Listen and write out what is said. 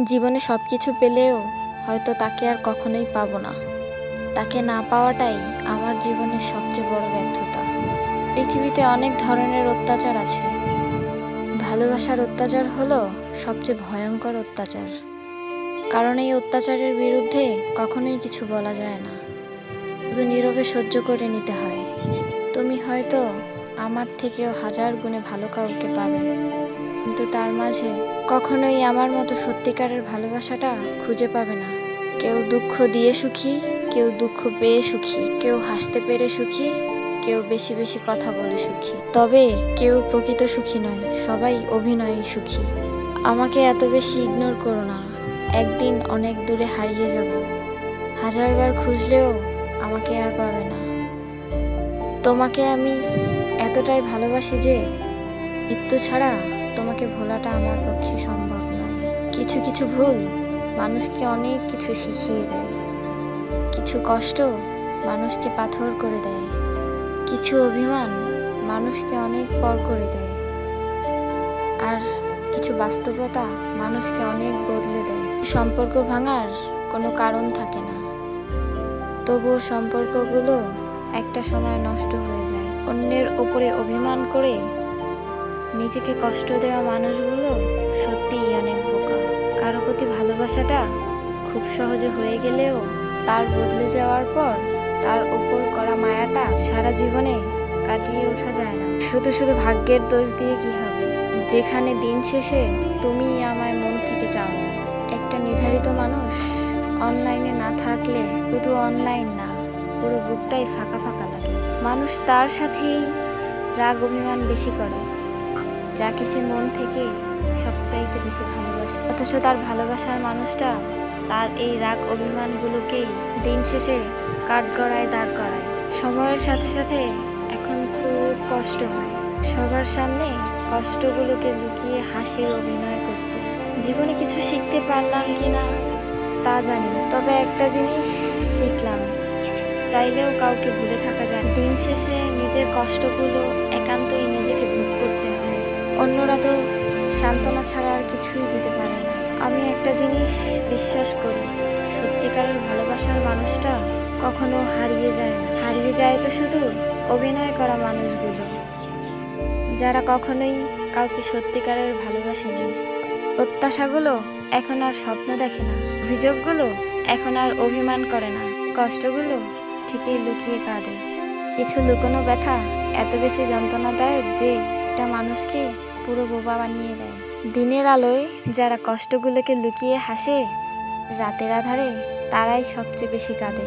জীবনে সবকিছু পেলেও হয়তো তাকে আর কখনোই পাবো না। তাকে না পাওয়াটাই আমার জীবনের সবচেয়ে বড় ব্যর্থতা। পৃথিবীতে অনেক ধরনের অত্যাচার আছে। ভালোবাসার অত্যাচার হলো সবচেয়ে ভয়ঙ্কর অত্যাচার। কারণ এই অত্যাচারের বিরুদ্ধে কখনোই কিছু বলা যায় না, শুধু নীরবে সহ্য করে নিতে হয়। তুমি হয়তো আমার থেকেও হাজার গুণে ভালো কাউকে পাবে, কিন্তু তার মাঝে কখনোই আমার মতো সত্যিকারের ভালোবাসাটা খুঁজে পাবে না। কেউ দুঃখ দিয়ে সুখী, কেউ দুঃখ পেয়ে সুখী, কেউ হাসতে পেরে সুখী, কেউ বেশি বেশি কথা বলে সুখী। তবে কেউ প্রকৃত সুখী নয়, সবাই অভিনয়ী সুখী। আমাকে এত বেশি ইগনোর করো না, একদিন অনেক দূরে হারিয়ে যাব। হাজারবার খুঁজলেও আমাকে আর পাবে না। তোমাকে আমি এতটাই ভালোবাসি যে মৃত্যু ছাড়া তোমাকে ভোলাটা আমার পক্ষে সম্ভব নয়। কিছু কিছু ভুল মানুষকে অনেক কিছু শিখিয়ে দেয়, কিছু কষ্ট মানুষকে পাথর করে দেয়, কিছু অভিমান মানুষকে অনেক পর করে দেয়, আর কিছু বাস্তবতা মানুষকে অনেক বদলে দেয়। সম্পর্ক ভাঙার কোনো কারণ থাকে না, তবুও সম্পর্কগুলো একটা সময় নষ্ট হয়ে যায়। অন্যের ওপরে অভিমান করে নিজেকে কষ্ট দেওয়া মানুষগুলো সত্যিই অনেক বোকা। কারো প্রতি ভালোবাসাটা খুব সহজে হয়ে গেলেও তার বদলে যাওয়ার পর তার উপর করা মায়াটা সারা জীবনে কাটিয়ে ওঠা যায় না। শুধু শুধু ভাগ্যের দোষ দিয়ে কি হবে, যেখানে দিন শেষে তুমি আমায় মন থেকে চাও না। একটা নির্ধারিত মানুষ অনলাইনে না থাকলে শুধু অনলাইন না, পুরো বুকটাই ফাঁকা ফাঁকা লাগে। মানুষ তার সাথেই রাগ অভিমান বেশি করে যাকে সে মন থেকে সবচাইতে বেশি ভালোবাসে, অথচ তার ভালোবাসার মানুষটা তার এই রাগ অভিমানগুলোকেই দিন শেষে কাঠগড়ায় দাঁড় করায়। সময়ের সাথে সাথে এখন খুব কষ্ট হয় সবার সামনে কষ্টগুলোকে লুকিয়ে হাসির অভিনয় করতে। জীবনে কিছু শিখতে পারলাম কিনা তা জানি না, তবে একটা জিনিস শিখলাম, চাইলেও কাউকে ভুলে থাকা যায়। দিন শেষে নিজের কষ্টগুলো একান্তই নিজেকে ভোগ করতে হয়। অন্যরা তো সান্ত্বনা ছাড়া আর কিছুই দিতে পারে না। আমি একটা জিনিস বিশ্বাস করি, সত্যিকারের ভালোবাসার মানুষটা কখনো হারিয়ে যায় না। হারিয়ে যায় তো শুধু অভিনয় করা মানুষগুলো, যারা কখনোই কাউকে সত্যিকারের ভালোবাসেনি। প্রত্যাশাগুলো এখন আর স্বপ্ন দেখে না, অভিযোগগুলো এখন আর অভিমান করে না, কষ্টগুলো ঠিকই লুকিয়ে কাঁদে। কিছু লুকোনো ব্যথা এত বেশি যন্ত্রণাদায়ক যে একটা মানুষকে পুরো বোবা বানিয়ে দেয়। দিনের আলোয় যারা কষ্টগুলোকে লুকিয়ে হাসে, রাতের আধারে তারাই সবচেয়ে বেশি কাঁদে।